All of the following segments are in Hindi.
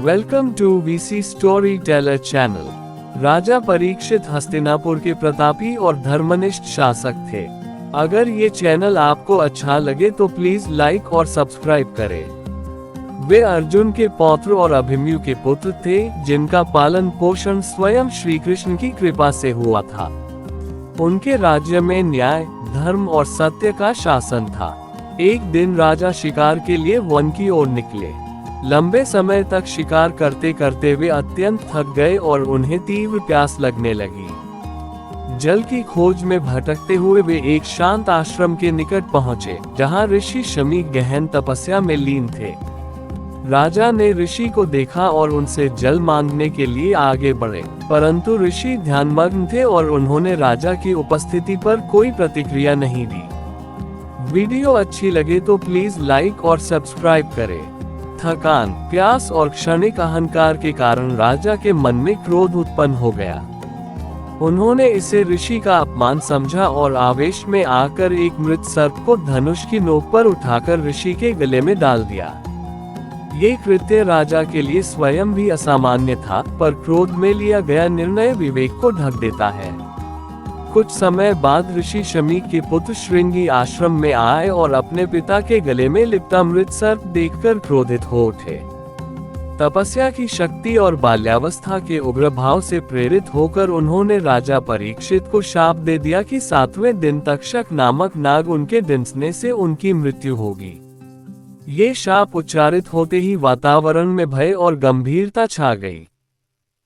Welcome to VC story teller channel. राजा परीक्षित हस्तिनापुर के प्रतापी और धर्मनिष्ठ शासक थे। अगर ये चैनल आपको अच्छा लगे तो प्लीज लाइक और सब्सक्राइब करें। वे अर्जुन के पौत्र और अभिमन्यु के पुत्र थे, जिनका पालन पोषण स्वयं श्री कृष्ण की कृपा से हुआ था। उनके राज्य में न्याय, धर्म और सत्य का शासन था। एक दिन राजा शिकार के लिए वन की ओर निकले। लंबे समय तक शिकार करते करते वे अत्यंत थक गए और उन्हें तीव्र प्यास लगने लगी। जल की खोज में भटकते हुए वे एक शांत आश्रम के निकट पहुंचे, जहां ऋषि शमी गहन तपस्या में लीन थे। राजा ने ऋषि को देखा और उनसे जल मांगने के लिए आगे बढ़े, परंतु ऋषि ध्यानमग्न थे और उन्होंने राजा की उपस्थिति पर कोई प्रतिक्रिया नहीं दी। वीडियो अच्छी लगे तो प्लीज लाइक और सब्सक्राइब करें। थकान, प्यास और क्षणिक अहंकार के कारण राजा के मन में क्रोध उत्पन्न हो गया। उन्होंने इसे ऋषि का अपमान समझा और आवेश में आकर एक मृत सर्प को धनुष की नोक पर उठाकर ऋषि के गले में डाल दिया। ये कृत्य राजा के लिए स्वयं भी असामान्य था, पर क्रोध में लिया गया निर्णय विवेक को ढक देता है। कुछ समय बाद ऋषि शमी के पुत्र श्रृंगी आश्रम में आए और अपने पिता के गले में लिपटा मृत सर्प देखकर क्रोधित हो उठे। तपस्या की शक्ति और बाल्यावस्था के उग्र भाव से प्रेरित होकर उन्होंने राजा परीक्षित को शाप दे दिया कि 7वें दिन तक्षक नामक नाग उनके डंसने से उनकी मृत्यु होगी। ये शाप उच्चारित होते ही वातावरण में भय और गंभीरता छा गई।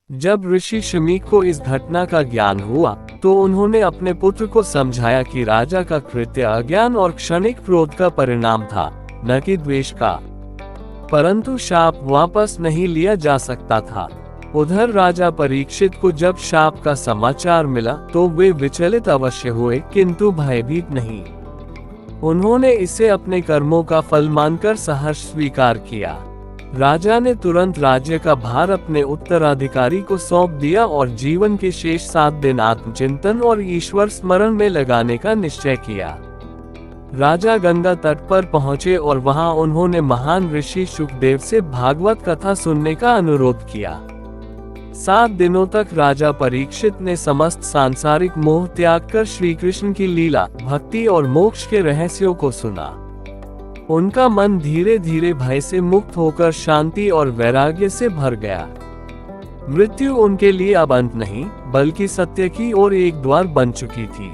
जब ऋषि शमी को इस घटना का ज्ञान हुआ तो उन्होंने अपने पुत्र को समझाया कि राजा का कृत्य अज्ञान और क्षणिक क्रोध का परिणाम था, न कि द्वेष का। परंतु शाप वापस नहीं लिया जा सकता था। उधर राजा परीक्षित को जब शाप का समाचार मिला तो वे विचलित अवश्य हुए, किंतु भयभीत नहीं। उन्होंने इसे अपने कर्मों का फल मानकर सहर्ष स्वीकार किया। राजा ने तुरंत राज्य का भार अपने उत्तराधिकारी को सौंप दिया और जीवन के शेष 7 दिन आत्मचिंतन और ईश्वर स्मरण में लगाने का निश्चय किया। राजा गंगा तट पर पहुंचे और वहां उन्होंने महान ऋषि शुकदेव से भागवत कथा सुनने का अनुरोध किया। 7 दिनों तक राजा परीक्षित ने समस्त सांसारिक मोह त्याग कर श्री कृष्ण की लीला, भक्ति और मोक्ष के रहस्यों को सुना। उनका मन धीरे धीरे भय से मुक्त होकर शांति और वैराग्य से भर गया। मृत्यु उनके लिए अब अंत नहीं, बल्कि सत्य की ओर एक द्वार बन चुकी थी।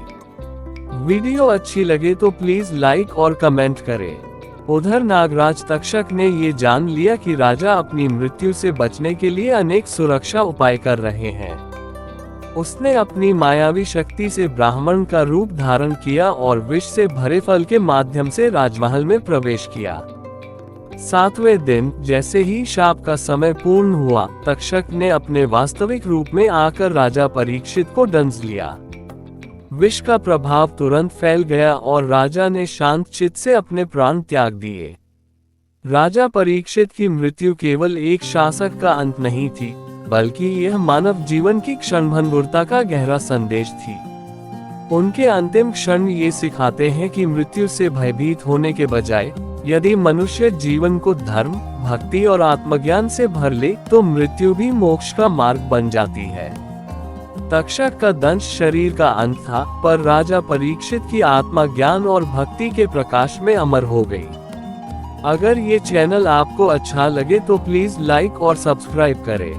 वीडियो अच्छी लगे तो प्लीज लाइक और कमेंट करें। उधर नागराज तक्षक ने ये जान लिया कि राजा अपनी मृत्यु से बचने के लिए अनेक सुरक्षा उपाय कर रहे हैं। उसने अपनी मायावी शक्ति से ब्राह्मण का रूप धारण किया और विष से भरे फल के माध्यम से राजमहल में प्रवेश किया। 7वें दिन जैसे ही शाप का समय पूर्ण हुआ, तक्षक ने अपने वास्तविक रूप में आकर राजा परीक्षित को डंस लिया। विष का प्रभाव तुरंत फैल गया और राजा ने शांत चित्त से अपने प्राण त्याग दिए। राजा परीक्षित की मृत्यु केवल एक शासक का अंत नहीं थी, बल्कि यह मानव जीवन की क्षणभंगुरता का गहरा संदेश थी। उनके अंतिम क्षण ये सिखाते हैं कि मृत्यु से भयभीत होने के बजाय यदि मनुष्य जीवन को धर्म, भक्ति और आत्मज्ञान से भर ले तो मृत्यु भी मोक्ष का मार्ग बन जाती है। तक्षक का दंश शरीर का अंत था, पर राजा परीक्षित की आत्मा ज्ञान और भक्ति के प्रकाश में अमर हो गई। अगर ये चैनल आपको अच्छा लगे तो प्लीज लाइक और सब्सक्राइब करें।